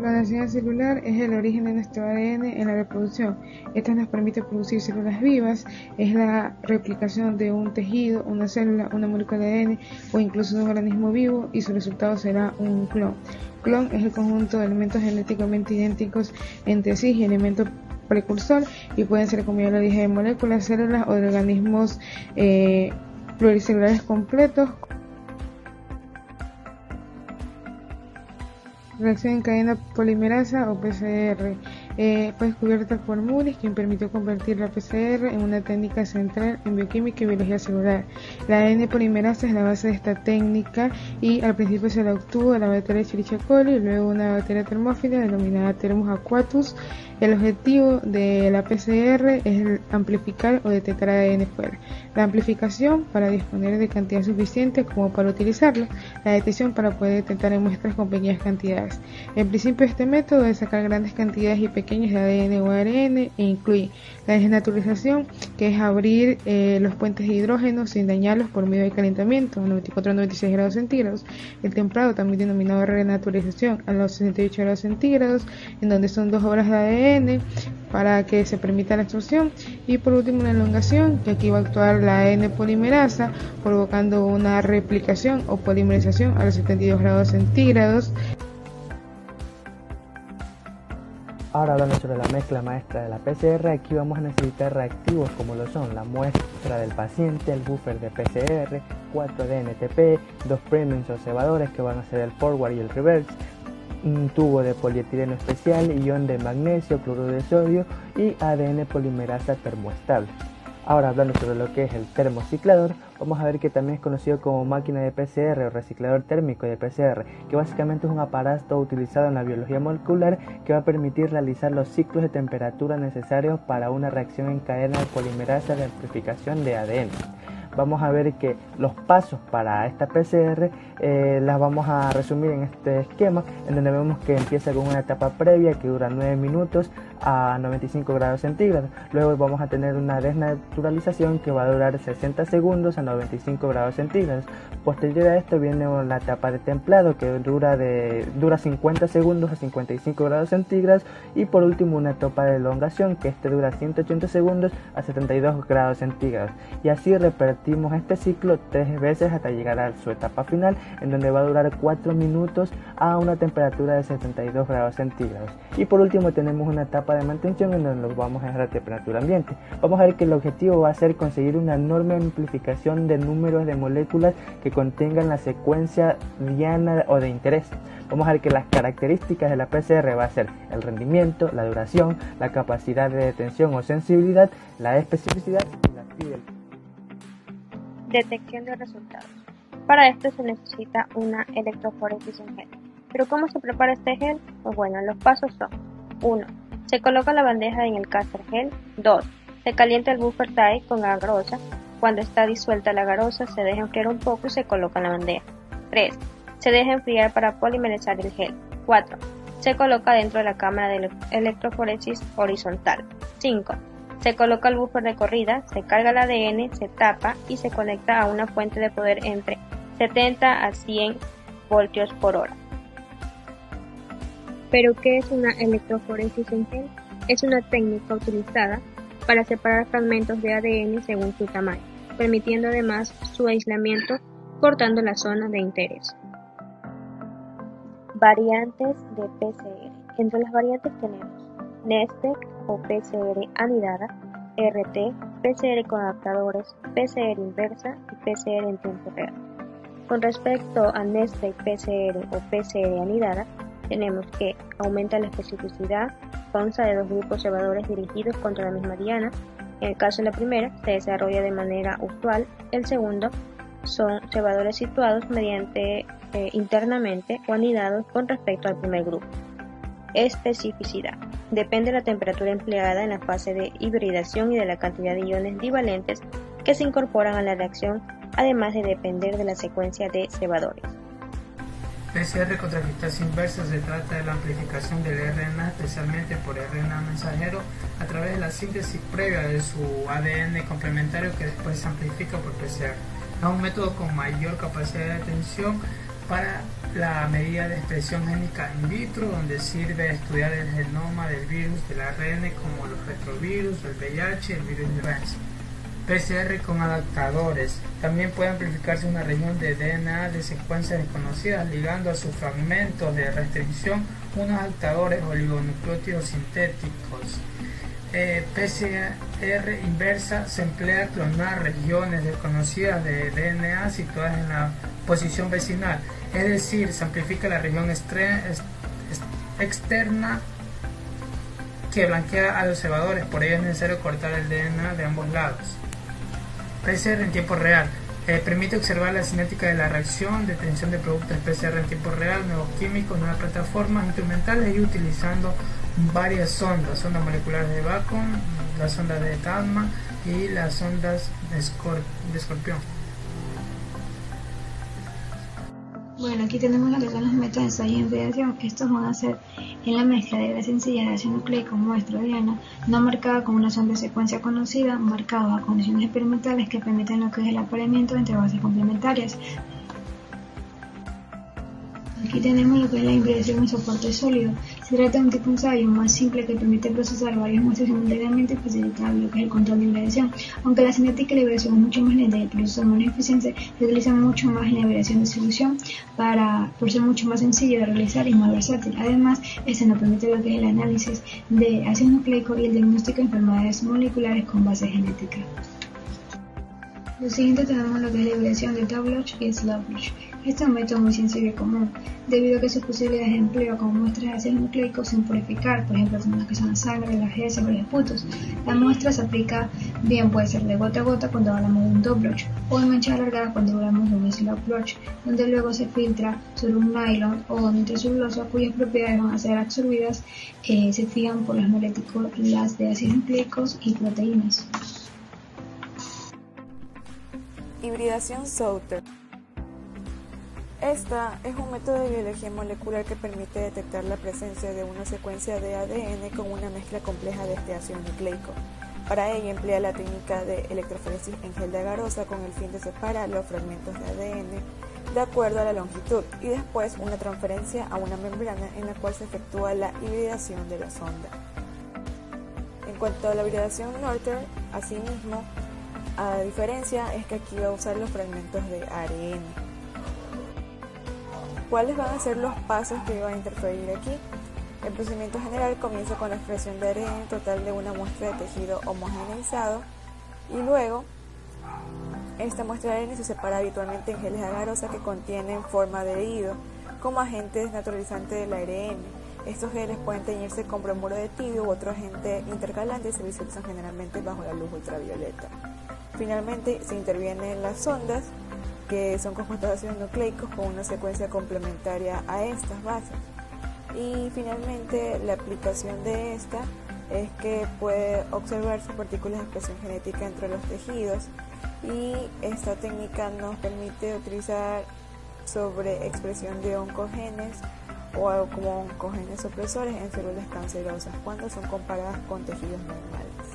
fecundación celular es el origen de nuestro ADN en la reproducción. Esto nos permite producir células vivas, es la replicación de un tejido, una célula, una molécula de ADN o incluso de un organismo vivo, y su resultado será un clon. Clon es el conjunto de elementos genéticamente idénticos entre sí y elementos precursor, y pueden ser, como ya lo dije, de moléculas, células o de organismos pluricelulares completos. Reacción en cadena polimerasa o PCR fue descubierta por Muris, quien permitió convertir la PCR en una técnica central en bioquímica y biología celular. La ADN polimerasa es la base de esta técnica y al principio se la obtuvo de la bacteria Escherichia coli y luego una bacteria termófila denominada Thermus aquatus. El objetivo de la PCR es amplificar o detectar ADN fuera. La amplificación para disponer de cantidad suficiente como para utilizarlo. La detección para poder detectar en muestras con pequeñas cantidades. El principio de este método es sacar grandes cantidades y pequeñas de ADN o ARN e incluye la desnaturalización, que es abrir los puentes de hidrógeno sin dañarlos por medio de calentamiento a 94 a 96 grados centígrados. El templado, también denominado renaturalización, a los 68 grados centígrados, en donde son 2 horas de ADN para que se permita la extrusión, y por último una elongación, que aquí va a actuar la ADN polimerasa provocando una replicación o polimerización a los 72 grados centígrados. Ahora, hablando sobre la mezcla maestra de la PCR, aquí vamos a necesitar reactivos como lo son la muestra del paciente, el buffer de PCR, 4 DNTP, 2 premiums o cebadores que van a ser el forward y el reverse, un tubo de polietileno especial, ion de magnesio, cloruro de sodio y ADN polimerasa termoestable. Ahora, hablando sobre lo que es el termociclador, vamos a ver que también es conocido como máquina de PCR o reciclador térmico de PCR, que básicamente es un aparato utilizado en la biología molecular que va a permitir realizar los ciclos de temperatura necesarios para una reacción en cadena de polimerasa de amplificación de ADN. Vamos a ver que los pasos para esta PCR las vamos a resumir en este esquema, en donde vemos que empieza con una etapa previa que dura 9 minutos a 95 grados centígrados. Luego vamos a tener una desnaturalización que va a durar 60 segundos a 95 grados centígrados. Posterior a esto viene la etapa de templado que dura 50 segundos a 55 grados centígrados, y por último una etapa de elongación que dura 180 segundos a 72 grados centígrados. Y así repetimos este ciclo 3 veces hasta llegar a su etapa final, en donde va a durar 4 minutos a una temperatura de 72 grados centígrados. Y por último tenemos una etapa de mantención en donde los vamos a dejar a temperatura ambiente. Vamos a ver que el objetivo va a ser conseguir una enorme amplificación de números de moléculas que contengan la secuencia diana o de interés. Vamos a ver que las características de la PCR va a ser el rendimiento, la duración, la capacidad de detención o sensibilidad, la especificidad y la fidelidad. Detección de resultados. Para esto se necesita una electroforesis en gel. ¿Pero cómo se prepara este gel? Pues bueno, los pasos son: 1. Se coloca la bandeja en el caster gel. 2. Se calienta el buffer tie con agarrosa. Cuando está disuelta la agarrosa, se deja enfriar un poco y se coloca en la bandeja. 3. Se deja enfriar para polimerizar el gel. 4. Se coloca dentro de la cámara de electroforesis horizontal. 5. Se coloca el buffer de corrida, se carga el ADN, se tapa y se conecta a una fuente de poder entre 70 a 100 voltios por hora. ¿Pero qué es una electroforesis en gel? Es una técnica utilizada para separar fragmentos de ADN según su tamaño, permitiendo además su aislamiento cortando la zona de interés. Variantes de PCR. Entre las variantes tenemos Nestek o PCR anidada, RT, PCR con adaptadores, PCR inversa y PCR en tiempo real. Con respecto a Nestek PCR o PCR anidada, tenemos que aumenta la especificidad, consta de 2 grupos cebadores dirigidos contra la misma diana. En el caso de la primera, se desarrolla de manera usual. El segundo son cebadores situados mediante internamente o anidados con respecto al primer grupo. Especificidad. Depende de la temperatura empleada en la fase de hibridación y de la cantidad de iones divalentes que se incorporan a la reacción, además de depender de la secuencia de cebadores. PCR contra criptasa inversa se trata de la amplificación del RNA, especialmente por RNA mensajero, a través de la síntesis previa de su ADN complementario que después se amplifica por PCR. Es un método con mayor capacidad de detención para la medida de expresión génica in vitro, donde sirve estudiar el genoma del virus del ARN como los retrovirus, el VIH, el virus de RANS. PCR con adaptadores. También puede amplificarse una región de DNA de secuencias desconocidas ligando a sus fragmentos de restricción unos adaptadores oligonucleótidos sintéticos. PCR inversa se emplea a clonar regiones desconocidas de DNA situadas en la posición vecinal, es decir, se amplifica la región externa que blanquea a los observadores, por ello es necesario cortar el DNA de ambos lados. PCR en tiempo real. Permite observar la cinética de la reacción, detención de productos PCR en tiempo real, nuevos químicos, nuevas plataformas instrumentales y utilizando varias sondas moleculares de Bacon, las sondas de Kalman y las sondas de Escorpión. Bueno, aquí tenemos lo que son los métodos de ensayo y hibridación. Estos van a ser en la mezcla de grasa sencilla de ácido nucleico muestra diana, no marcada con una sonda de secuencia conocida, marcada a condiciones experimentales que permiten lo que es el apareamiento entre bases complementarias. Aquí tenemos lo que es la hibridación en soporte sólido. Se trata de un tipo de ensayo más simple que permite procesar varias muestras simultáneamente y facilitar lo que es el control de hibridación. Aunque la cinética de la hibridación es mucho más lenta y el proceso menos eficiente, se utiliza mucho más en la hibridación de solución por ser mucho más sencillo de realizar y más versátil. Además, este nos permite lo que es el análisis de ácido nucleico y el diagnóstico de enfermedades moleculares con base genética. Lo siguiente tenemos lo que es la hibridación de Taublach y Slablach. Este es un método muy sencillo y común, debido a que sus posibilidades de empleo como muestras de ácidos nucleicos sin purificar, por ejemplo, como que son la sangre, las heces o los esputos. La muestra se aplica bien, puede ser de gota a gota cuando hablamos de un Taublach, o en manchas alargadas cuando hablamos de un Slablach, donde luego se filtra sobre un nylon o nitrocelulosa cuyas propiedades van a ser absorbidas, se fijan por las moléculas de ácidos nucleicos y proteínas. Hibridación Sauter. Esta es un método de biología molecular que permite detectar la presencia de una secuencia de ADN con una mezcla compleja de este ácido nucleico. Para ello emplea la técnica de electroforesis en gel de agarosa con el fin de separar los fragmentos de ADN de acuerdo a la longitud y después una transferencia a una membrana en la cual se efectúa la hibridación de la sonda. En cuanto a la hibridación Norter, asimismo, a diferencia es que aquí va a usar los fragmentos de ARN. ¿Cuáles van a ser los pasos que van a interferir aquí? El procedimiento general comienza con la expresión de ARN total de una muestra de tejido homogeneizado y luego esta muestra de ARN se separa habitualmente en geles de agarosa que contienen forma de herido como agentes naturalizantes del ARN. Estos geles pueden teñirse con bromuro de tidio u otro agente intercalante y se visualizan generalmente bajo la luz ultravioleta. Finalmente se intervienen las sondas, que son compuestos de ácidos nucleicos con una secuencia complementaria a estas bases. Y finalmente la aplicación de esta es que puede observarse partículas de expresión genética entre los tejidos y esta técnica nos permite utilizar sobre expresión de oncogenes o como oncogenes opresores en células cancerosas cuando son comparadas con tejidos normales.